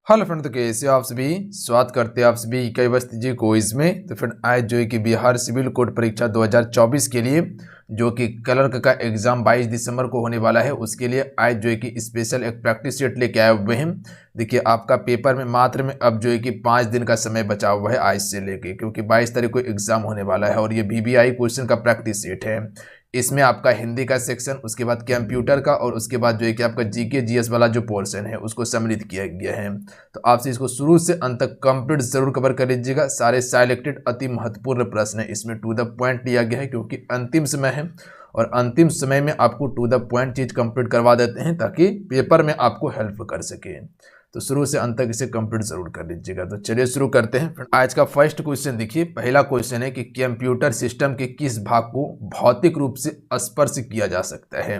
Hello friend, तो कैसे हो आप सभी। स्वागत करते हैं आप सभी कई वस्त जी क्विज में। तो फ्रेंड आज जो है कि बिहार सिविल कोड परीक्षा 2024 के लिए जो कि क्लर्क का एग्जाम 22 दिसंबर को होने वाला है, उसके लिए आज जो है कि स्पेशल एक प्रैक्टिस सेट लेके आए हुए हैं। देखिए आपका पेपर में मात्र में अब जो है कि 5 दिन का समय बचा हुआ है आज से लेके, क्योंकि 22 तारीख को एग्जाम होने वाला है और ये VBI क्वेश्चन का प्रैक्टिस सेट है। इसमें आपका हिंदी का सेक्शन, उसके बाद कंप्यूटर का और उसके बाद जो है कि आपका जीके जीएस वाला जो पोर्शन है उसको सम्मिलित किया गया है। तो आपसे इसको शुरू से अंत तक कंप्लीट जरूर कवर कर लीजिएगा। सारे सिलेक्टेड अति महत्वपूर्ण प्रश्न है, इसमें टू द पॉइंट लिया गया है क्योंकि अंतिम समय है और अंतिम समय में आपको टू द पॉइंट चीज कंप्लीट करवा देते हैं ताकि पेपर में आपको हेल्प कर सके। तो शुरू से अंत तक इसे कंप्लीट जरूर कर लीजिएगा। तो चलिए शुरू करते हैं। आज का फर्स्ट क्वेश्चन देखिए, पहला क्वेश्चन है कि कंप्यूटर सिस्टम के किस भाग को भौतिक रूप से स्पर्श किया जा सकता है।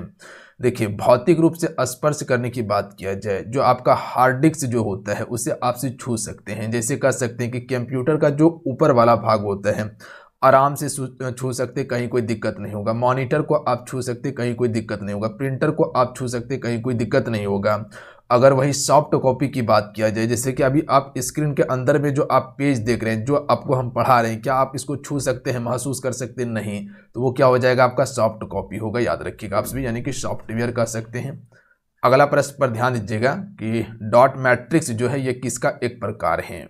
देखिए भौतिक रूप से स्पर्श करने की बात किया जाए, जो आपका हार्ड डिस्क जो होता है उसे आपसे छू सकते हैं। जैसे कह सकते हैं कि कंप्यूटर का जो ऊपर वाला भाग होता है आराम से छू सकते, कहीं कोई दिक्कत नहीं होगा। मॉनिटर को आप छू सकते, कहीं कोई दिक्कत नहीं होगा। प्रिंटर को आप छू सकते, कहीं कोई दिक्कत नहीं होगा। अगर वही सॉफ्ट कॉपी की बात किया जाए, जैसे कि अभी आप स्क्रीन के अंदर में जो आप पेज देख रहे हैं, जो आपको हम पढ़ा रहे हैं, क्या आप इसको छू सकते हैं, महसूस कर सकते हैं? नहीं, तो वो क्या हो जाएगा, आपका सॉफ्ट कॉपी होगा। याद रखिएगा आप सभी, यानी कि सॉफ्टवेयर कह सकते हैं। अगला प्रश्न पर ध्यान दीजिएगा कि डॉट मैट्रिक्स जो है ये किसका एक प्रकार है।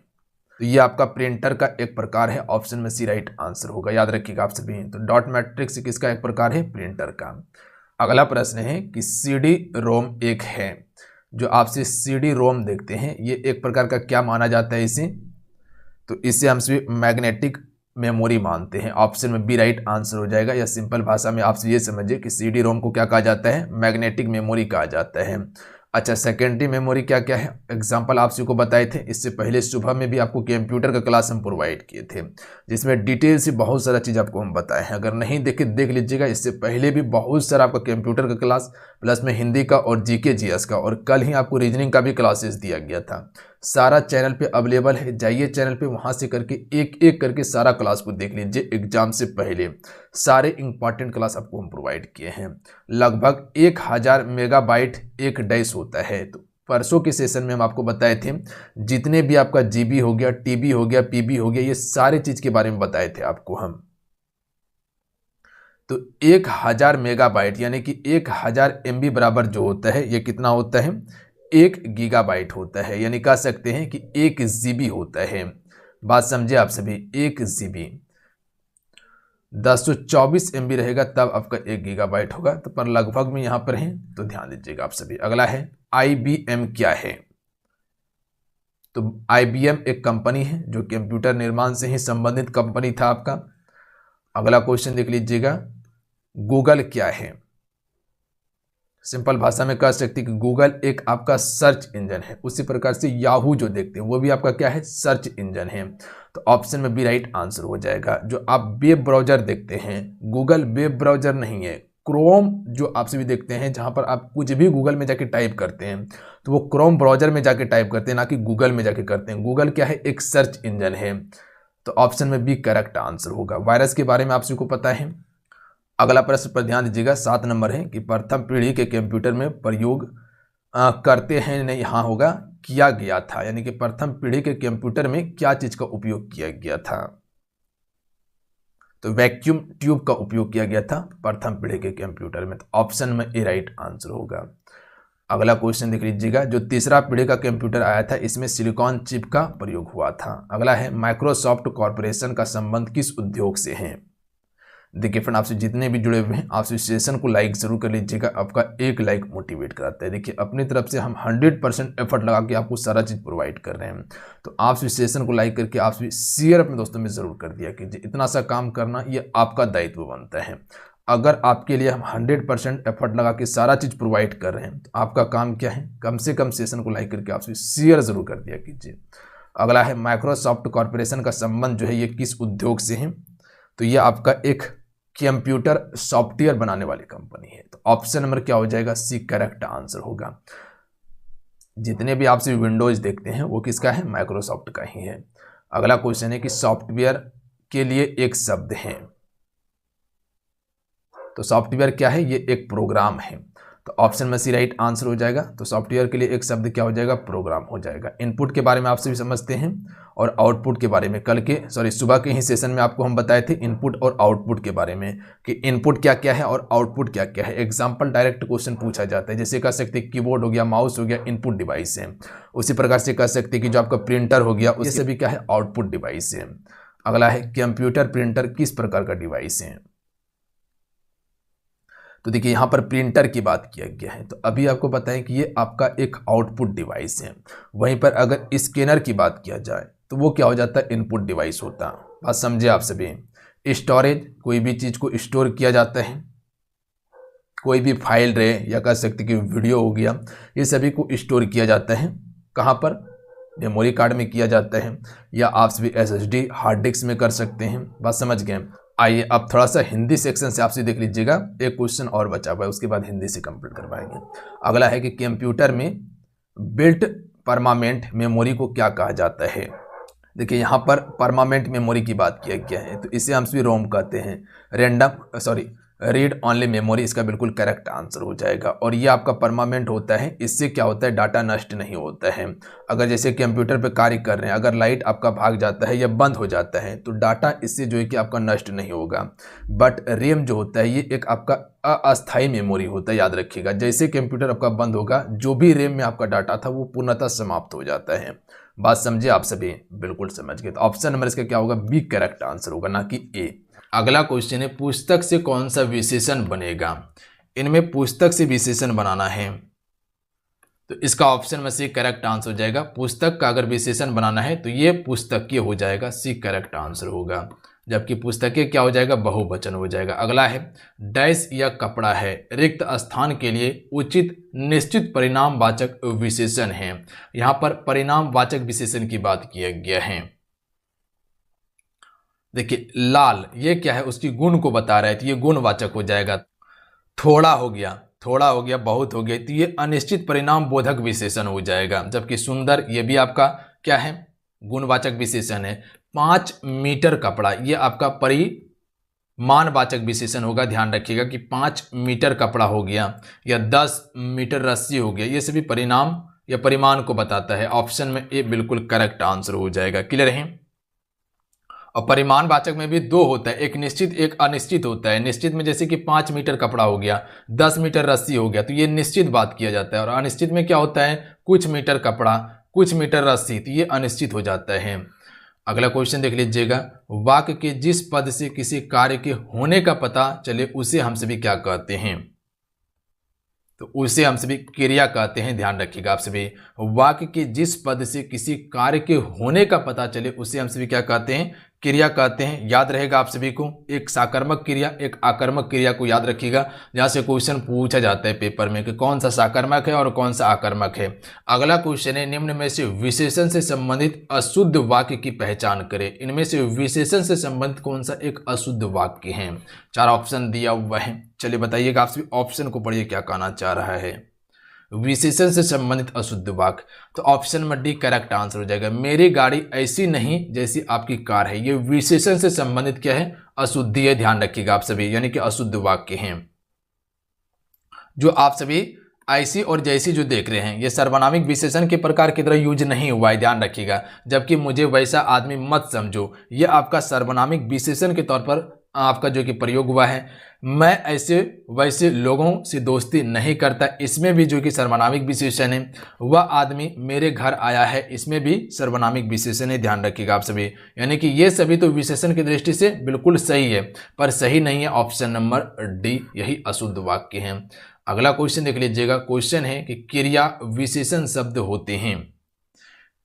तो ये आपका प्रिंटर का एक प्रकार है। ऑप्शन में सी राइट आंसर होगा। याद रखिएगा आप सभी। तो डॉट मैट्रिक्स किसका एक प्रकार है, प्रिंटर का। अगला प्रश्न है कि CD रोम एक है। जो आपसे CD रोम देखते हैं ये एक प्रकार का क्या माना जाता है इसे, तो इसे हम सभी मैग्नेटिक मेमोरी मानते हैं। ऑप्शन में बी राइट आंसर हो जाएगा। या सिंपल भाषा में आपसे ये समझिए कि CD रोम को क्या कहा जाता है, मैग्नेटिक मेमोरी कहा जाता है। अच्छा, सेकेंडरी मेमोरी क्या क्या है, एग्जाम्पल आप सभी को बताए थे। इससे पहले सुबह में भी आपको कंप्यूटर का क्लास हम प्रोवाइड किए थे, जिसमें डिटेल से बहुत सारा चीज़ आपको हम बताए हैं। अगर नहीं देखे देख लीजिएगा। इससे पहले भी बहुत सारा आपका कंप्यूटर का क्लास, प्लस में हिंदी का और जीके जीएस का, और कल ही आपको रीजनिंग का भी क्लासेस दिया गया था। सारा चैनल पे अवेलेबल है, जाइए चैनल पे, वहाँ से करके एक एक करके सारा क्लास को देख लीजिए। एग्जाम से पहले सारे इंपॉर्टेंट क्लास आपको हम प्रोवाइड किए हैं। लगभग 1000 मेगाबाइट एक डैश होता है। तो परसों के सेशन में हम आपको बताए थे, जितने भी आपका GB हो गया, TB हो गया, PB हो गया, ये सारे चीज के बारे में बताए थे आपको हम। तो 1000 मेगाबाइट यानी कि 1000 MB बराबर जो होता है ये कितना होता है, 1 गीगाबाइट होता है। यानी कह सकते हैं कि 1 GB होता है। बात समझे आप सभी, 1 GB 1024 MB रहेगा तब आपका 1 गीगाबाइट होगा। तो पर लगभग में यहाँ पर है, तो ध्यान दीजिएगा आप सभी। अगला है IBM क्या है। तो IBM एक कंपनी है जो कंप्यूटर निर्माण से ही संबंधित कंपनी था आपका। अगला क्वेश्चन देख लीजिएगा, गूगल क्या है। सिंपल भाषा में कह सकते हैं कि गूगल एक आपका सर्च इंजन है। उसी प्रकार से याहू जो देखते हैं वो भी आपका क्या है, सर्च इंजन है। तो ऑप्शन में बी राइट आंसर हो जाएगा। जो आप वेब ब्राउजर देखते हैं, गूगल वेब ब्राउजर नहीं है। क्रोम जो आपसे भी देखते हैं, जहां पर आप कुछ भी गूगल में जाके टाइप करते हैं तो वो क्रोम ब्राउजर में जाके टाइप करते हैं, ना कि गूगल में जाके करते हैं। गूगल क्या है, एक सर्च इंजन है। तो ऑप्शन में बी करेक्ट आंसर होगा। वायरस के बारे में आप सबको पता है। अगला प्रश्न पर ध्यान दीजिएगा, 7 नंबर है कि प्रथम पीढ़ी के कंप्यूटर में प्रयोग करते हैं, नहीं यहाँ होगा किया गया था। यानी कि प्रथम पीढ़ी के कंप्यूटर में क्या चीज का उपयोग किया गया था, तो वैक्यूम ट्यूब का उपयोग किया गया था प्रथम पीढ़ी के कंप्यूटर में। तो ऑप्शन में ए राइट आंसर होगा। अगला क्वेश्चन देख लीजिएगा, जो तीसरा पीढ़ी का कंप्यूटर आया था इसमें सिलिकॉन चिप का प्रयोग हुआ था। अगला है माइक्रोसॉफ्ट कॉर्पोरेशन का संबंध किस उद्योग से है। देखिए फ्रेंड, आपसे जितने भी जुड़े हुए हैं आप इस सेशन को लाइक जरूर कर लीजिएगा। आपका एक लाइक मोटिवेट कराता है। देखिए अपनी तरफ से हम 100% एफर्ट लगा के आपको सारा चीज़ प्रोवाइड कर रहे हैं। तो आप इस सेशन को लाइक करके आप शेयर अपने दोस्तों में जरूर कर दिया कीजिए। इतना सा काम करना ये आपका दायित्व बनता है। अगर आपके लिए हम 100% एफर्ट लगा के सारा चीज़ प्रोवाइड कर रहे हैं तो आपका काम क्या है, कम से कम सेशन को लाइक करके आप शेयर जरूर कर दिया कीजिए। अगला है माइक्रोसॉफ्ट कॉर्पोरेशन का संबंध जो है ये किस उद्योग से है। तो ये आपका एक कंप्यूटर सॉफ्टवेयर बनाने वाली कंपनी है। तो ऑप्शन नंबर क्या हो जाएगा, सी करेक्ट आंसर होगा। जितने भी आपसे विंडोज देखते हैं वो किसका है, माइक्रोसॉफ्ट का ही है। अगला क्वेश्चन है कि सॉफ्टवेयर के लिए एक शब्द है। तो सॉफ्टवेयर क्या है, ये एक प्रोग्राम है। तो ऑप्शन में सी राइट आंसर हो जाएगा। तो सॉफ्टवेयर के लिए एक शब्द क्या हो जाएगा, प्रोग्राम हो जाएगा। इनपुट के बारे में आपसे भी समझते हैं और आउटपुट के बारे में। कल के सुबह के ही सेशन में आपको हम बताए थे इनपुट और आउटपुट के बारे में कि इनपुट क्या क्या है और आउटपुट क्या क्या है। एग्जाम्पल डायरेक्ट क्वेश्चन पूछा जाता है, जैसे कह सकते हैं कीबोर्ड हो गया, माउस हो गया, इनपुट डिवाइस है। उसी प्रकार से कह सकते हैं कि जो आपका प्रिंटर हो गया, ये सभी क्या है, आउटपुट डिवाइस है। अगला है कंप्यूटर प्रिंटर किस प्रकार का डिवाइस है। तो देखिए यहाँ पर प्रिंटर की बात किया गया है, तो अभी आपको पता है कि ये आपका एक आउटपुट डिवाइस है। वहीं पर अगर स्कैनर की बात किया जाए तो वो क्या हो जाता है, इनपुट डिवाइस होता है। बात समझे आप सभी। स्टोरेज, कोई भी चीज़ को स्टोर किया जाता है, कोई भी फाइल रहे या कह सकते कि वीडियो हो गया, ये सभी को स्टोर किया जाता है। कहाँ पर, मेमोरी कार्ड में किया जाता है, या आप सभी SSD हार्ड डिस्क में कर सकते हैं। बात समझ गए। आइए अब थोड़ा सा हिंदी सेक्शन से आपसे देख लीजिएगा, एक क्वेश्चन और बचा हुआ है, उसके बाद हिंदी से कंप्लीट करवाएंगे। अगला है कि कंप्यूटर में बिल्ट परमानेंट मेमोरी को क्या कहा जाता है। देखिए यहाँ पर परमानेंट मेमोरी की बात किया गया है, तो इसे हम सभी रोम कहते हैं। रीड ऑनली मेमोरी इसका बिल्कुल करेक्ट आंसर हो जाएगा। और ये आपका परमानेंट होता है, इससे क्या होता है, डाटा नष्ट नहीं होता है। अगर जैसे कंप्यूटर पे कार्य कर रहे हैं, अगर लाइट आपका भाग जाता है या बंद हो जाता है तो डाटा इससे जो है कि आपका नष्ट नहीं होगा। बट रैम जो होता है ये एक आपका अस्थायी मेमोरी होता है, याद रखिएगा। जैसे कंप्यूटर आपका बंद होगा, जो भी रैम में आपका डाटा था वो पूर्णतः समाप्त हो जाता है। बात समझे आप सभी, बिल्कुल समझ गए। तो ऑप्शन नंबर इसका क्या होगा, बी करेक्ट आंसर होगा, ना कि ए। अगला क्वेश्चन है, पुस्तक से कौन सा विशेषण बनेगा। इनमें पुस्तक से विशेषण बनाना है, तो इसका ऑप्शन में सी करेक्ट आंसर हो जाएगा। पुस्तक का अगर विशेषण बनाना है तो ये पुस्तकीय हो जाएगा, सी करेक्ट आंसर होगा। जबकि पुस्तकीय क्या हो जाएगा, बहुवचन हो जाएगा। अगला है, डैश या कपड़ा है, रिक्त स्थान के लिए उचित निश्चित परिणामवाचक विशेषण है। यहाँ पर परिणामवाचक विशेषण की बात किया गया है। देखिए लाल, ये क्या है, उसकी गुण को बता रहा है, तो ये गुणवाचक हो जाएगा। थोड़ा हो गया, बहुत हो गया, तो ये अनिश्चित परिणाम बोधक विशेषण हो जाएगा। जबकि सुंदर, ये भी आपका क्या है, गुणवाचक विशेषण है। 5 मीटर कपड़ा, ये आपका परिमाणवाचक विशेषण होगा। ध्यान रखिएगा कि 5 मीटर कपड़ा हो गया या 10 मीटर रस्सी हो गया, ये सभी परिणाम या परिमाण को बताता है। ऑप्शन में ए बिल्कुल करेक्ट आंसर हो जाएगा। क्लियर है। और परिमाणवाचक में भी दो होता है, एक निश्चित एक अनिश्चित होता है। निश्चित में जैसे कि 5 मीटर कपड़ा हो गया, 10 मीटर रस्सी हो गया, तो ये निश्चित बात किया जाता है। और अनिश्चित में क्या होता है, कुछ मीटर कपड़ा, कुछ मीटर रस्सी, तो ये अनिश्चित हो जाता है। अगला क्वेश्चन देख लीजिएगा, वाक्य के जिस पद से किसी कार्य के होने का पता चले उसे हम सभी क्या कहते हैं, तो उसे हम सभी क्रिया कहते हैं। ध्यान रखिएगा आप सभी, वाक्य के जिस पद से किसी कार्य के होने का पता चले उसे हम सभी क्या कहते हैं, क्रिया कहते हैं। याद रहेगा आप सभी को, एक साकर्मक क्रिया, एक आकर्मक क्रिया को याद रखिएगा, जहां से क्वेश्चन पूछा जाता है पेपर में कि कौन सा साकर्मक है और कौन सा आकर्मक है। अगला क्वेश्चन है, निम्न में से विशेषण से संबंधित अशुद्ध वाक्य की पहचान करें। इनमें से विशेषण से संबंधित कौन सा एक अशुद्ध वाक्य है। 4 ऑप्शन दिया हुआ है, चलिए बताइएगा आप सभी, ऑप्शन को पढ़िए क्या कहना चाह रहा है। विशेषण से संबंधित अशुद्ध वाक्य, तो ऑप्शन में डी करेक्ट आंसर हो जाएगा। मेरी गाड़ी ऐसी नहीं जैसी आपकी कार है, ये विशेषण से संबंधित क्या है, अशुद्धि है। ध्यान रखिएगा आप सभी, यानी कि अशुद्ध वाक्य हैं। जो आप सभी ऐसी और जैसी जो देख रहे हैं, ये सर्वनामिक विशेषण के प्रकार की तरह यूज नहीं हुआ है, ध्यान रखिएगा। जबकि मुझे वैसा आदमी मत समझो, ये आपका सर्वनामिक विशेषण के तौर पर आपका जो कि प्रयोग हुआ है। मैं ऐसे वैसे लोगों से दोस्ती नहीं करता, इसमें भी जो कि सर्वनामिक विशेषण है। वह आदमी मेरे घर आया है, इसमें भी सर्वनामिक विशेषण है। ध्यान रखिएगा आप सभी, यानी कि ये सभी तो विशेषण की दृष्टि से बिल्कुल सही है, पर सही नहीं है ऑप्शन नंबर डी, यही अशुद्ध वाक्य है। अगला क्वेश्चन देख लीजिएगा, क्वेश्चन है कि क्रिया विशेषण शब्द होते हैं।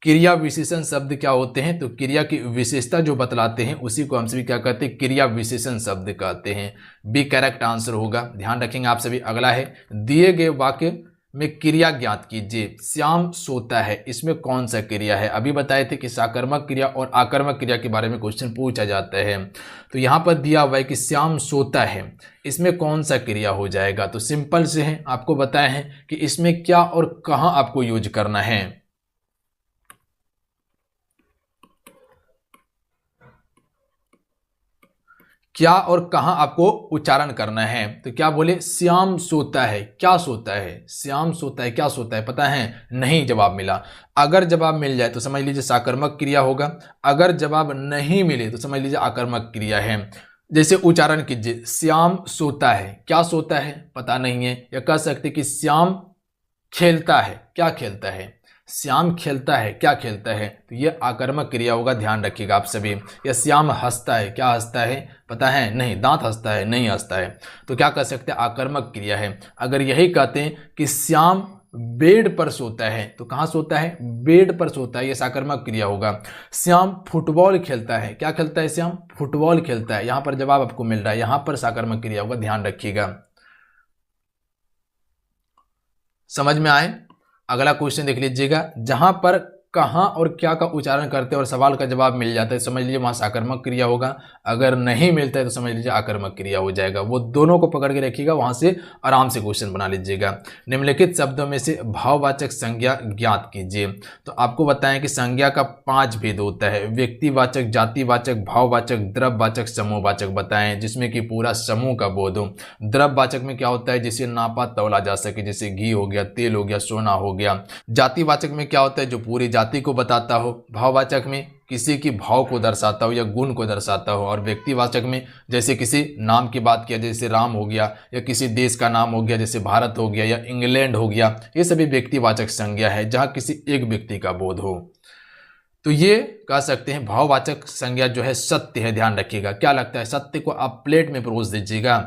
क्रिया विशेषण शब्द क्या होते हैं, तो क्रिया की विशेषता जो बतलाते हैं उसी को हम सभी क्या कहते हैं, क्रिया विशेषण शब्द कहते हैं। बी करेक्ट आंसर होगा, ध्यान रखेंगे आप सभी। अगला है, दिए गए वाक्य में क्रिया ज्ञात कीजिए। श्याम सोता है, इसमें कौन सा क्रिया है। अभी बताए थे कि साकर्मक क्रिया और आकर्मक क्रिया के बारे में क्वेश्चन पूछा जाता है, तो यहाँ पर दिया हुआ है कि श्याम सोता है, इसमें कौन सा क्रिया हो जाएगा। तो सिंपल से है, आपको बताया है कि इसमें क्या और कहाँ आपको यूज करना है। क्या और कहां आपको उच्चारण करना है। तो क्या बोले, श्याम सोता है, क्या सोता है, श्याम सोता है, क्या सोता है, पता है नहीं जवाब मिला। अगर जवाब मिल जाए तो समझ लीजिए साकर्मक क्रिया होगा, अगर जवाब नहीं मिले तो समझ लीजिए आकर्मक क्रिया है। जैसे उच्चारण कीजिए, श्याम सोता है, क्या सोता है पता नहीं है, या कह सकते कि श्याम खेलता है, क्या खेलता है, श्याम खेलता है, क्या खेलता है, तो ये आकर्मक क्रिया होगा, ध्यान रखिएगा आप सभी। या श्याम हंसता है, क्या हंसता है पता है नहीं, दांत हंसता है, नहीं हंसता है, तो क्या कह सकते हैं आकर्मक क्रिया है। अगर यही कहते हैं कि श्याम बेड पर सोता है, तो कहाँ सोता है, बेड पर सोता है, ये साकर्मक क्रिया होगा। श्याम फुटबॉल खेलता है, क्या खेलता है, श्याम फुटबॉल खेलता है, यहां पर जवाब आपको मिल रहा है, यहां पर साकर्मक क्रिया होगा, ध्यान रखिएगा। समझ में आए। अगला क्वेश्चन देख लीजिएगा, जहां पर कहां और क्या का उच्चारण करते हैं और सवाल का जवाब मिल जाता है, समझ लीजिए वहां साकर्मक क्रिया होगा। अगर नहीं मिलता है तो समझ लीजिए आकर्मक क्रिया हो जाएगा। वो दोनों को पकड़ के रखिएगा, वहां से आराम से क्वेश्चन बना लीजिएगा। निम्नलिखित शब्दों में से भाववाचक संज्ञा ज्ञात कीजिए। तो आपको बताएं कि संज्ञा का 5 भेद होता है, व्यक्तिवाचक, जातिवाचक, भाववाचक, द्रव्यवाचक, समूहवाचक बताएं, जिसमें कि पूरा समूह का बोध हो। द्रव्यवाचक में क्या होता है, जिसे नापा तौला जा सके, जैसे घी हो गया, तेल हो गया, सोना हो गया। जातिवाचक में क्या होता है, जो पूरी जाति को बताता हो। भाववाचक में किसी की भाव को दर्शाता हो या गुण को दर्शाता हो। और व्यक्तिवाचक में जैसे किसी नाम की बात किया, जैसे राम हो गया, या किसी देश का नाम हो गया, जैसे भारत हो गया या इंग्लैंड हो गया, ये सभी व्यक्तिवाचक संज्ञा है, जहां किसी एक व्यक्ति का बोध हो। तो ये कह सकते हैं भाववाचक संज्ञा जो है सत्य है, ध्यान रखिएगा। क्या लगता है, सत्य को आप प्लेट में परोस दीजिएगा,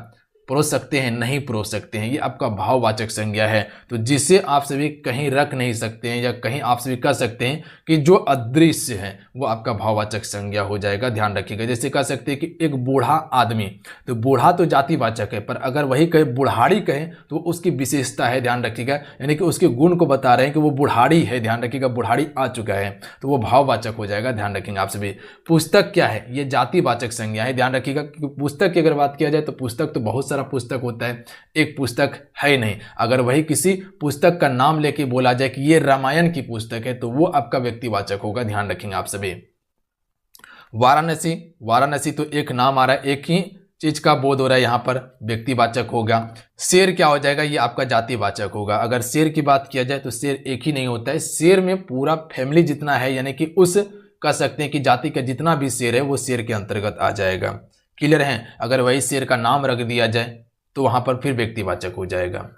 परोस सकते हैं, नहीं परोस सकते हैं, ये आपका भाववाचक संज्ञा है। तो जिसे आप सभी कहीं रख नहीं सकते हैं, या कहीं आप सभी कह सकते हैं कि जो अदृश्य है, वो आपका भाववाचक संज्ञा हो जाएगा, ध्यान रखिएगा। जैसे कह सकते हैं कि एक बूढ़ा आदमी, तो बूढ़ा तो जातिवाचक है, पर अगर वही कहे बुढ़ाड़ी कहे तो उसकी विशेषता है, ध्यान रखिएगा, यानी कि उसके गुण को बता रहे हैं कि वो बुढ़ाड़ी है, ध्यान रखिएगा, बुढ़ाड़ी आ चुका है, तो वो भाववाचक हो जाएगा, ध्यान रखेंगे आप सभी। पुस्तक क्या है, ये जातिवाचक संज्ञा है, ध्यान रखिएगा। पुस्तक की अगर बात किया जाए तो पुस्तक तो बहुत सारा पुस्तक होता है, एक पुस्तक है नहीं। अगर वही किसी पुस्तक का नाम लेके बोला जाए कि ये रामायण की पुस्तक है, तो वो आपका व्यक्तिवाचक होगा, ध्यान रखेंगे आप सभी। वाराणसी, वाराणसी तो एक नाम आ रहा है, एक ही चीज का बोध हो रहा है, यहां पर व्यक्तिवाचक होगा। शेर क्या हो जाएगा, ये आपका जातिवाचक होगा। अगर शेर की बात किया जाए तो शेर एक ही नहीं होता है, शेर में पूरा फैमिली जितना है, यानी कि उस कह सकते हैं कि जाति का जितना भी शेर है वो शेर के अंतर्गत आ जाएगा। क्लियर है। अगर वही शेर का नाम रख दिया जाए तो वहां पर फिर व्यक्तिवाचक हो जाएगा।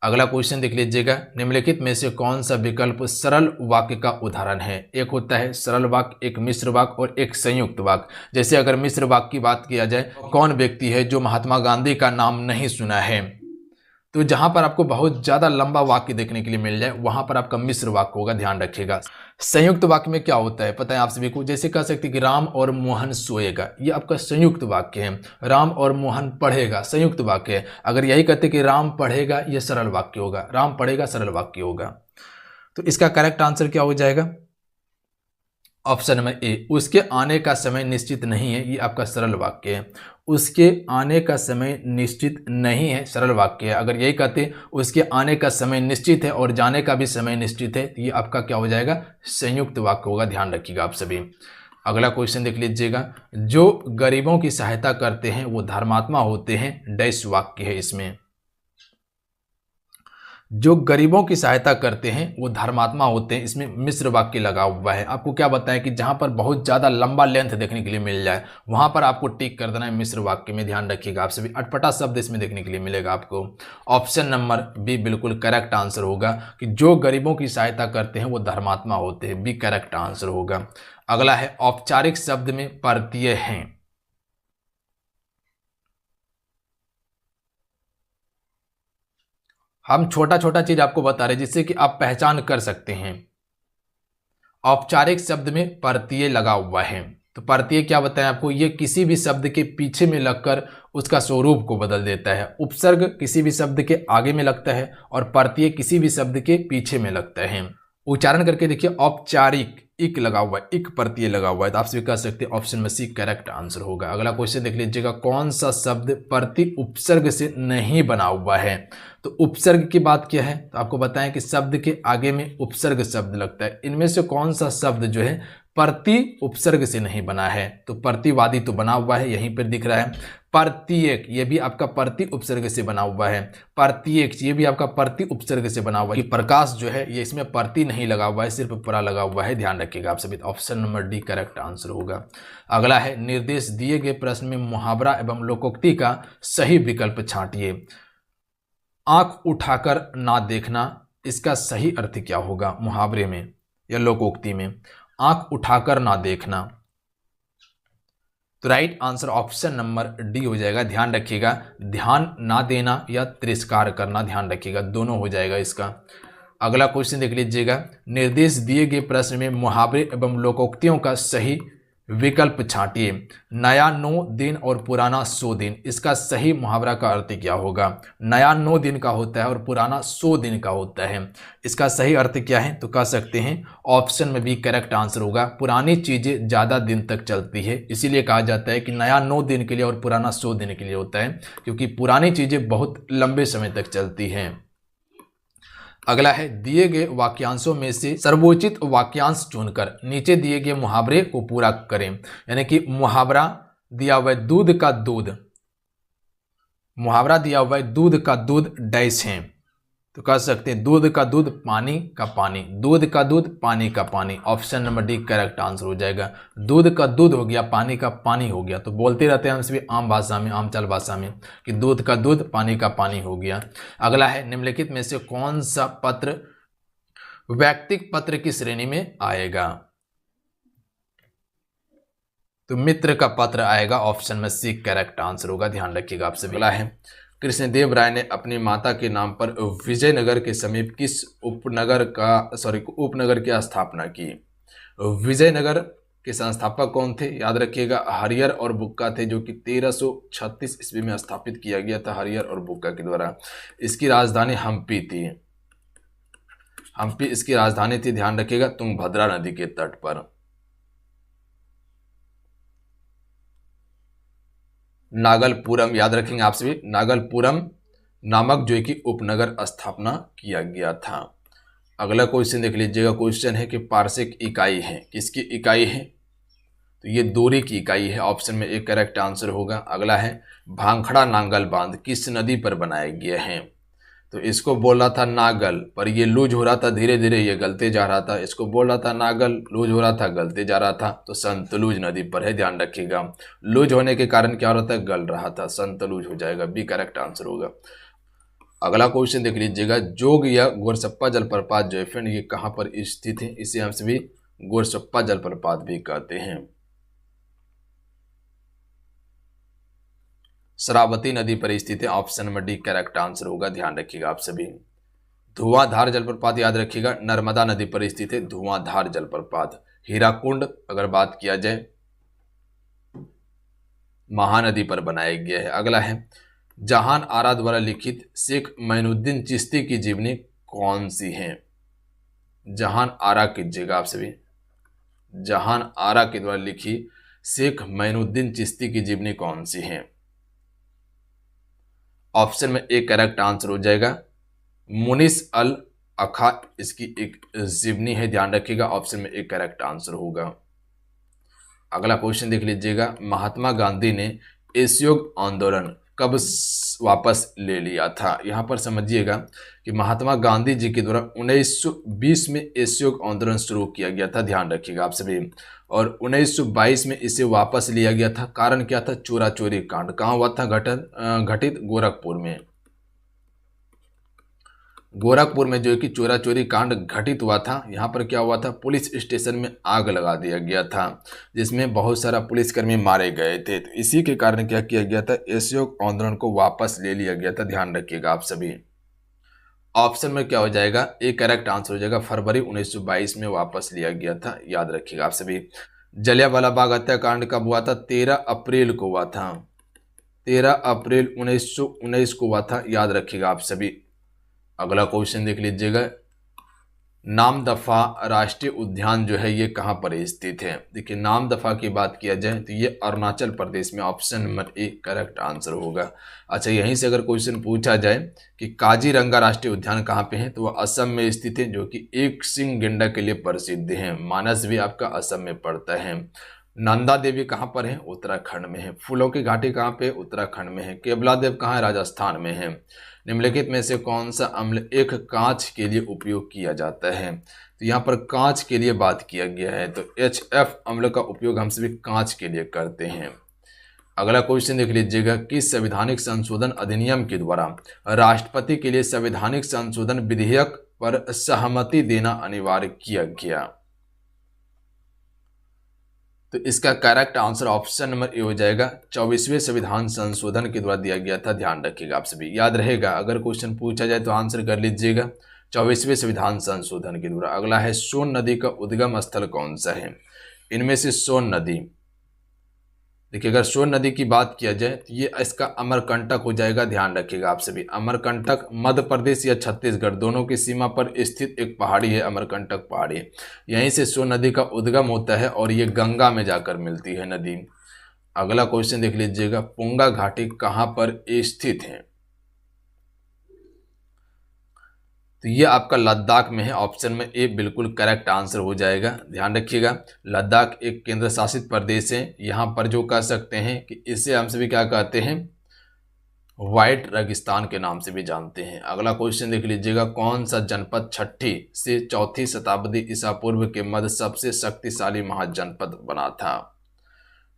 अगला क्वेश्चन देख लीजिएगा, निम्नलिखित में से कौन सा विकल्प सरल वाक्य का उदाहरण है। एक होता है सरल वाक्य, एक मिश्र वाक्य और एक संयुक्त वाक्य। जैसे अगर मिश्र वाक्य की बात किया जाए, कौन व्यक्ति है जो महात्मा गांधी का नाम नहीं सुना है, तो जहां पर आपको बहुत ज्यादा लंबा वाक्य देखने के लिए मिल जाए वहां पर आपका मिश्र वाक्य होगा, ध्यान रखिएगा। संयुक्त वाक्य में क्या होता है पता है आप सभी को, जैसे कह सकते हैं कि राम और मोहन सोएगा, ये आपका संयुक्त वाक्य है। राम और मोहन पढ़ेगा, संयुक्त वाक्य है। अगर यही कहते कि राम पढ़ेगा, ये सरल वाक्य होगा, राम पढ़ेगा सरल वाक्य होगा। तो इसका करेक्ट आंसर क्या हो जाएगा, ऑप्शन नंबर ए, उसके आने का समय निश्चित नहीं है, ये आपका सरल वाक्य है। उसके आने का समय निश्चित नहीं है, सरल वाक्य है। अगर यही कहते उसके आने का समय निश्चित है और जाने का भी समय निश्चित है, तो ये आपका क्या हो जाएगा, संयुक्त वाक्य होगा, ध्यान रखिएगा आप सभी। अगला क्वेश्चन देख लीजिएगा, जो गरीबों की सहायता करते हैं वो धर्मात्मा होते हैं, डैश वाक्य है इसमें। जो गरीबों की सहायता करते हैं वो धर्मात्मा होते हैं, इसमें मिश्र वाक्य लगा हुआ है। आपको क्या बताएं कि जहां पर बहुत ज्यादा लंबा लेंथ देखने के लिए मिल जाए वहां पर आपको टिक कर देना है मिश्र वाक्य में, ध्यान रखिएगा आप सभी। अटपटा शब्द इसमें देखने के लिए मिलेगा आपको। ऑप्शन नंबर बी बिल्कुल करेक्ट आंसर होगा कि जो गरीबों की सहायता करते हैं वो धर्मात्मा होते हैं, बी करेक्ट आंसर होगा। अगला है औपचारिक शब्द में प्रत्यय हैं। हम छोटा छोटा चीज आपको बता रहे हैं जिससे कि आप पहचान कर सकते हैं। औपचारिक शब्द में प्रत्यय लगा हुआ है, तो प्रत्यय क्या बताएं आपको, ये किसी भी शब्द के पीछे में लगकर उसका स्वरूप को बदल देता है। उपसर्ग किसी भी शब्द के आगे में लगता है और प्रत्यय किसी भी शब्द के पीछे में लगता है। उच्चारण करके देखिए, औपचारिक, इक लगा हुआ है, इक प्रत्यय लगा हुआ है, तो आप सभी कह सकते हैं ऑप्शन में सी करेक्ट आंसर होगा। अगला क्वेश्चन देख लीजिएगा, कौन सा शब्द प्रति उपसर्ग से नहीं बना हुआ है। तो उपसर्ग की बात क्या है, तो आपको बताएं कि शब्द के आगे में उपसर्ग शब्द लगता है। इनमें से कौन सा शब्द जो है प्रति उपसर्ग से नहीं बना है, तो प्रतिवादी तो बना हुआ है, यहीं पर दिख रहा है। प्रत्येक, ये भी आपका प्रति उपसर्ग से बना हुआ है। प्रत्येक, ये भी आपका प्रति उपसर्ग से बना हुआ है। प्रकाश जो है ये इसमें प्रति नहीं लगा हुआ है, सिर्फ पूरा लगा हुआ है, ध्यान रखिएगा आप सभी। Option number D correct answer होगा। अगला है निर्देश दिए गए प्रश्न में मुहावरा एवं लोकोक्ति का सही विकल्प छांटिए। आंख उठाकर ना देखना, इसका सही अर्थ क्या होगा मुहावरे में या लोकोक्ति में? आंख उठाकर ना देखना, तो right answer option number D हो जाएगा। ध्यान रखिएगा, ध्यान ना देना या तिरस्कार करना, ध्यान रखिएगा, दोनों हो जाएगा इसका। अगला क्वेश्चन देख लीजिएगा, निर्देश दिए गए प्रश्न में मुहावरे एवं लोकोक्तियों का सही विकल्प छांटिए। नया 9 दिन और पुराना 100 दिन, इसका सही मुहावरा का अर्थ क्या होगा? नया 9 दिन का होता है और पुराना 100 दिन का होता है, इसका सही अर्थ क्या है? तो कह सकते हैं ऑप्शन में भी करेक्ट आंसर होगा। पुरानी चीजें ज्यादा दिन तक चलती है, इसीलिए कहा जाता है कि नया 9 दिन के लिए और पुराना 100 दिन के लिए होता है, क्योंकि पुरानी चीजें बहुत लंबे समय तक चलती हैं। अगला है दिए गए वाक्यांशों में से सर्वोचित वाक्यांश चुनकर नीचे दिए गए मुहावरे को पूरा करें। यानी कि मुहावरा दिया हुआ है दूध का दूध, मुहावरा दिया हुआ है दूध का दूध डैश है, तो कह सकते हैं दूध का दूध पानी का पानी, दूध का दूध पानी का पानी। Option number D correct answer हो जाएगा। दूध का दूध हो गया, पानी का पानी हो गया, तो बोलते रहते हैं हम सभी आम भाषा में, आम चाल भाषा में कि दूध का दूध पानी का पानी हो गया। अगला है निम्नलिखित में से कौन सा पत्र वैयक्तिक पत्र की श्रेणी में आएगा? तो मित्र का पत्र आएगा, ऑप्शन में सी करेक्ट आंसर होगा, ध्यान रखिएगा आप सभी। अगला है कृष्णदेव राय ने अपनी माता के नाम पर विजयनगर के समीप किस उपनगर की स्थापना की? विजयनगर के संस्थापक कौन थे? याद रखिएगा हरियर और बुक्का थे, जो कि 1336 ईस्वी में स्थापित किया गया था हरियर और बुक्का के द्वारा। इसकी राजधानी हम्पी थी, हम्पी इसकी राजधानी थी, ध्यान रखिएगा, तुंगभद्रा नदी के तट पर। नागलपुरम, याद रखेंगे आप सभी, नागलपुरम नामक जो कि उपनगर स्थापना किया गया था। अगला क्वेश्चन देख लीजिएगा, क्वेश्चन है कि पार्शिक इकाई है, किसकी इकाई है? तो ये दूरी की इकाई है, ऑप्शन में एक करेक्ट आंसर होगा। अगला है भांखड़ा नांगल बांध किस नदी पर बनाए गए हैं? तो इसको बोल रहा था नागल, पर ये लूज हो रहा था, धीरे धीरे ये गलते जा रहा था। इसको बोल रहा था नागल, लूज हो रहा था, गलते जा रहा था, तो सतलुज नदी पर है, ध्यान रखिएगा। लूज होने के कारण क्या हो रहा था? गल रहा था, सतलुज हो जाएगा, बी करेक्ट आंसर होगा। अगला क्वेश्चन देख लीजिएगा, जोग या गोरसप्पा जलप्रपात जो है फ्रेंड ये कहाँ पर स्थित है? इसे हम सभी गोरसप्पा जलप्रपात भी कहते हैं। शरावती नदी पर स्थित है, option number D correct answer होगा, ध्यान रखिएगा आप सभी। धुआंधार जलप्रपात याद रखिएगा नर्मदा नदी पर स्थित है, धुआंधार जलप्रपात। हीराकुंड अगर बात किया जाए महानदी पर बनाया गया है। अगला है जहान आरा द्वारा लिखित शेख मोइनुद्दीन चिश्ती की जीवनी कौन सी है? जहान आरा कीजिएगा आप सभी, जहान आरा के द्वारा लिखी शेख मोइनुद्दीन चिश्ती की जीवनी कौन सी है? ऑप्शन में एक करेक्ट आंसर हो जाएगा मुनिस अल अखा इसकी एक जीवनी है, ध्यान रखिएगा, ऑप्शन में एक करेक्ट आंसर होगा। अगला क्वेश्चन देख लीजिएगा, महात्मा गांधी ने असहयोग आंदोलन कब वापस ले लिया था? यहां पर समझिएगा कि महात्मा गांधी जी के द्वारा 1920 में असहयोग आंदोलन शुरू किया गया था, ध्यान रखिएगा आप सभी, और 1922 में इसे वापस लिया गया था। कारण क्या था? चोरा चोरी कांड। कहाँ हुआ था? घटित गोरखपुर में। गोरखपुर में जो है कि चोरा चोरी कांड घटित हुआ था। यहाँ पर क्या हुआ था? पुलिस स्टेशन में आग लगा दिया गया था, जिसमें बहुत सारा पुलिसकर्मी मारे गए थे। तो इसी के कारण क्या किया गया था? असहयोग आंदोलन को वापस ले लिया गया था, ध्यान रखिएगा आप सभी। ऑप्शन में क्या हो जाएगा? एक करेक्ट आंसर हो जाएगा फरवरी 1922 में वापस लिया गया था, याद रखिएगा आप सभी। जलियांवाला बाग हत्याकांड कब हुआ था? 13 अप्रैल को हुआ था, 13 अप्रैल 1919 को हुआ था, याद रखिएगा आप सभी। अगला क्वेश्चन देख लीजिएगा, नामदफा राष्ट्रीय उद्यान जो है ये कहाँ पर स्थित है? देखिए, नामदफा की बात किया जाए तो ये अरुणाचल प्रदेश में, option number A correct answer होगा। अच्छा, यहीं से अगर क्वेश्चन पूछा जाए कि काजीरंगा राष्ट्रीय उद्यान कहाँ पे है, तो वह असम में स्थित है, जो कि एक सिंह गेंडा के लिए प्रसिद्ध है। मानस भी आपका असम में पड़ता है। नंदा देवी कहाँ पर है? उत्तराखंड में है। फूलों की घाटी कहाँ पे? उत्तराखंड में है। केवला देव कहाँ है? राजस्थान में है। निम्नलिखित में से कौन सा अम्ल एक कांच के लिए उपयोग किया जाता है? तो यहाँ पर कांच के लिए बात किया गया है, तो HF अम्ल का उपयोग हम सभी कांच के लिए करते हैं। अगला क्वेश्चन देख लीजिएगा, किस संवैधानिक संशोधन अधिनियम के द्वारा राष्ट्रपति के लिए संवैधानिक संशोधन विधेयक पर सहमति देना अनिवार्य किया गया? तो इसका correct answer option number A हो जाएगा, 24वें संविधान संशोधन के द्वारा दिया गया था। ध्यान रखिएगा, आप सभी याद रहेगा, अगर क्वेश्चन पूछा जाए तो आंसर कर लीजिएगा, 24वें संविधान संशोधन के द्वारा। अगला है, सोन नदी का उद्गम स्थल कौन सा है? इनमें से सोन नदी, देखिए अगर सोन नदी की बात किया जाए तो ये इसका अमरकंटक हो जाएगा। ध्यान रखिएगा आप सभी, अमरकंटक मध्य प्रदेश या छत्तीसगढ़ दोनों की सीमा पर स्थित एक पहाड़ी है, अमरकंटक पहाड़ी। यहीं से सोन नदी का उद्गम होता है और ये गंगा में जाकर मिलती है नदी। अगला क्वेश्चन देख लीजिएगा, पुंगा घाटी कहाँ पर स्थित है? तो ये आपका लद्दाख में है, ऑप्शन में ए बिल्कुल करेक्ट आंसर हो जाएगा। ध्यान रखिएगा, लद्दाख एक केंद्र शासित प्रदेश है। यहाँ पर जो कह सकते हैं कि इसे हम सभी क्या कहते हैं, व्हाइट रेगिस्तान के नाम से भी जानते हैं। अगला क्वेश्चन देख लीजिएगा, कौन सा जनपद 6ठी से 4ठी शताब्दी ईसा पूर्व के मध्य सबसे शक्तिशाली महाजनपद बना था?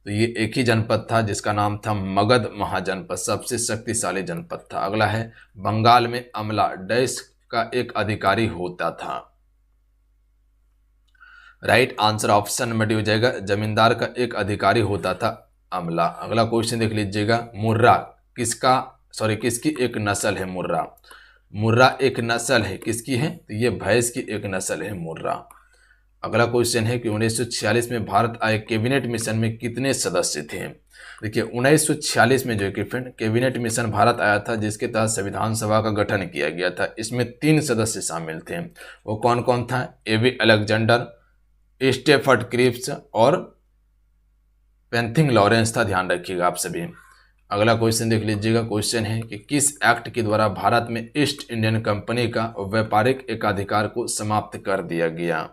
तो ये एक ही जनपद था जिसका नाम था मगध महाजनपद, सबसे शक्तिशाली जनपद था। अगला है, बंगाल में अमला डैश का एक अधिकारी होता था? Right answer option number D हो जाएगा, जमींदार का एक अधिकारी होता था अमला। अगला क्वेश्चन देख लीजिएगा, मुर्रा किसकी एक नस्ल है? मुर्रा एक नस्ल है, किसकी है? तो ये भैंस की एक नस्ल है मुर्रा। अगला क्वेश्चन है कि 1946 में भारत आए कैबिनेट मिशन में कितने सदस्य थे? देखिए 1946 में जो कि फ्रेंड कैबिनेट मिशन भारत आया था, जिसके तहत संविधान सभा का गठन किया गया था। इसमें 3 सदस्य शामिल थे। वो कौन कौन था? एवी अलेक्जेंडर, स्टेफर्ड क्रिप्स और पेंथिंग लॉरेंस था। ध्यान रखिएगा आप सभी। अगला क्वेश्चन देख लीजिएगा, क्वेश्चन है कि किस एक्ट के द्वारा भारत में ईस्ट इंडियन कंपनी का व्यापारिक एकाधिकार को समाप्त कर दिया गया?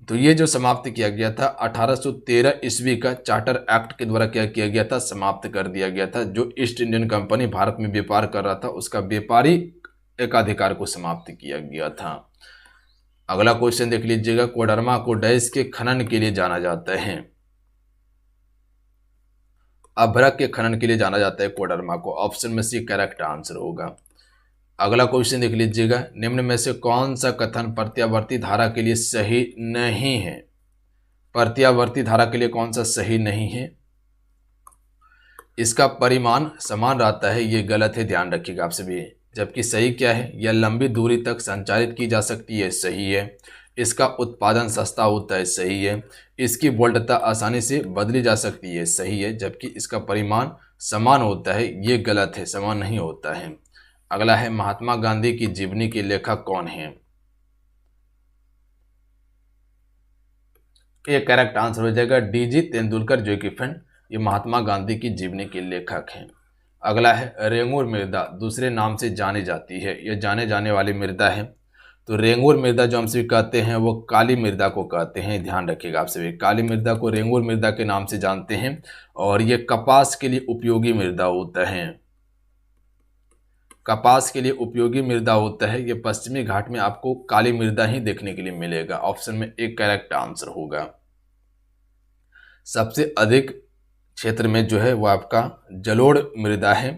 तो ये जो समाप्त किया गया था 1813 ईस्वी का चार्टर एक्ट के द्वारा क्या किया गया था? समाप्त कर दिया गया था। जो ईस्ट इंडियन कंपनी भारत में व्यापार कर रहा था उसका व्यापारी एकाधिकार को समाप्त किया गया था। अगला क्वेश्चन देख लीजिएगा, कोडरमा को डैश के खनन के लिए जाना जाता है? अभ्रक के खनन के लिए जाना जाता है कोडरमा को, ऑप्शन में सी करेक्ट आंसर होगा। अगला क्वेश्चन देख लीजिएगा, निम्न में से कौन सा कथन प्रत्यावर्ती धारा के लिए सही नहीं है? प्रत्यावर्ती धारा के लिए कौन सा सही नहीं है? इसका परिमाण समान रहता है, ये गलत है। ध्यान रखिएगा आप सभी। जबकि सही क्या है? यह लंबी दूरी तक संचारित की जा सकती है, सही है। इसका उत्पादन सस्ता होता है, सही है। इसकी वोल्टता आसानी से बदली जा सकती है, सही है। जबकि इसका परिमाण समान होता है, ये गलत है, समान नहीं होता है। अगला है, महात्मा गांधी की जीवनी के लेखक कौन है? ये करेक्ट आंसर हो जाएगा, डीजी तेंदुलकर, जो कि फ्रेंड ये महात्मा गांधी की जीवनी के लेखक हैं। अगला है, रेंगुर मृदा दूसरे नाम से जानी जाती है, यह जाने जाने वाली मृदा है। तो रेंगुर मृदा जो हम सभी कहते हैं वो काली मृदा को कहते हैं। ध्यान रखिएगा आप सभी, काली मृदा को रेंगुर मृदा के नाम से जानते हैं। और ये कपास के लिए उपयोगी मृदा होता है, कपास के लिए उपयोगी मृदा होता है। ये पश्चिमी घाट में आपको काली मृदा ही देखने के लिए मिलेगा, ऑप्शन में एक करेक्ट आंसर होगा। सबसे अधिक क्षेत्र में जो है वो आपका जलोढ़ मृदा है,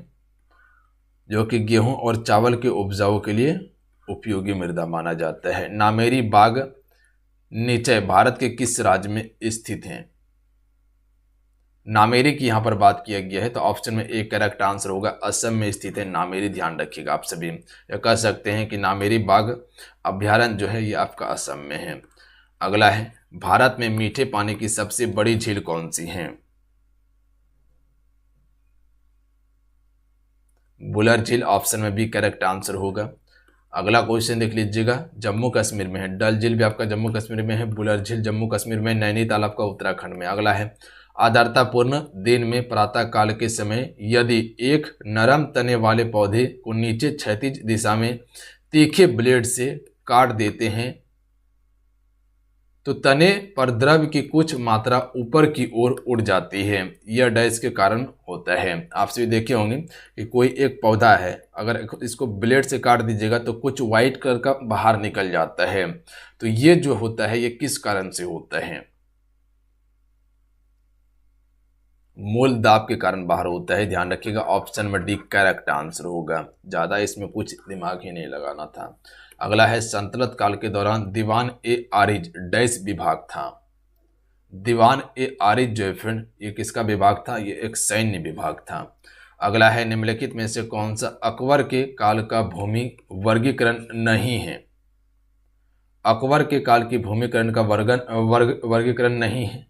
जो कि गेहूं और चावल के उपजाऊ के लिए उपयोगी मृदा माना जाता है। नामेरी बाग निचय भारत के किस राज्य में स्थित है? नामेरी की यहाँ पर बात किया गया है, तो ऑप्शन में एक करेक्ट आंसर होगा, असम में स्थित है नामेरी। ध्यान रखिएगा आप सभी, यह कह सकते हैं कि नामेरी बाग अभ्यारण्य जो है ये आपका असम में है। अगला है, भारत में मीठे पानी की सबसे बड़ी झील कौन सी है? बुलर झील, ऑप्शन में भी करेक्ट आंसर होगा। अगला क्वेश्चन देख लीजिएगा, जम्मू कश्मीर में है, डल झील भी आपका जम्मू कश्मीर में है, बुलर झील जम्मू कश्मीर में, नैनीताल आपका उत्तराखंड में। अगला है, आर्द्रतापूर्ण दिन में प्रातः काल के समय यदि एक नरम तने वाले पौधे को नीचे क्षैतिज दिशा में तीखे ब्लेड से काट देते हैं तो तने पर द्रव की कुछ मात्रा ऊपर की ओर उड़ जाती है। यह डैश के कारण होता है। आपसे भी देखे होंगे कि कोई एक पौधा है, अगर इसको ब्लेड से काट दीजिएगा तो कुछ वाइट कलर का बाहर निकल जाता है। तो ये जो होता है ये किस कारण से होता है? मूल दाब के कारण बाहर होता है। ध्यान रखिएगा, ऑप्शन में डी करेक्ट आंसर होगा। ज़्यादा इसमें कुछ दिमाग ही नहीं लगाना था। अगला है, सल्तनत काल के दौरान दीवान ए आरिज डैश विभाग था। दीवान ए आरिज जो है फ्रेंड, ये किसका विभाग था? ये एक सैन्य विभाग था। अगला है, निम्नलिखित में से कौन सा अकबर के काल का भूमि वर्गीकरण नहीं है? अकबर के काल की भूमिकरण का वर्गीकरण नहीं है।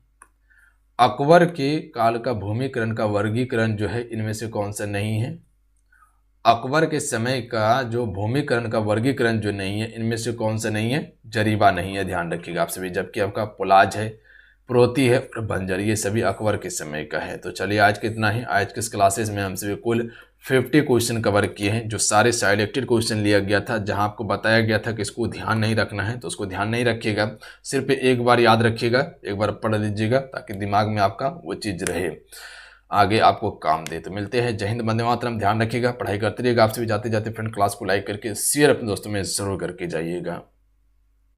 अकबर के काल का भूमिकरण का वर्गीकरण जो है इनमें से कौन सा नहीं है? अकबर के समय का जो भूमिकरण का वर्गीकरण जो नहीं है इनमें से कौन सा नहीं है? जरीबा नहीं है। ध्यान रखिएगा आप सभी। जबकि आपका पुलाज है, प्रोती है और बंजर, ये सभी अकबर के समय का है। तो चलिए आज कितना ही। आज के इस क्लासेस में हम सभी कुल 50 क्वेश्चन कवर किए हैं, जो सारे सिलेक्टेड क्वेश्चन लिया गया था। जहां आपको बताया गया था कि इसको ध्यान नहीं रखना है तो उसको ध्यान नहीं रखिएगा, सिर्फ एक बार याद रखिएगा, एक बार पढ़ लीजिएगा ताकि दिमाग में आपका वो चीज़ रहे, आगे आपको काम दे। तो मिलते हैं। जय हिंद, वंदे मातरम। ध्यान रखिएगा, पढ़ाई करते रहिएगा। आपसे भी जाते जाते फ्रेंड क्लास को लाइक करके शेयर अपने दोस्तों में जरूर करके जाइएगा।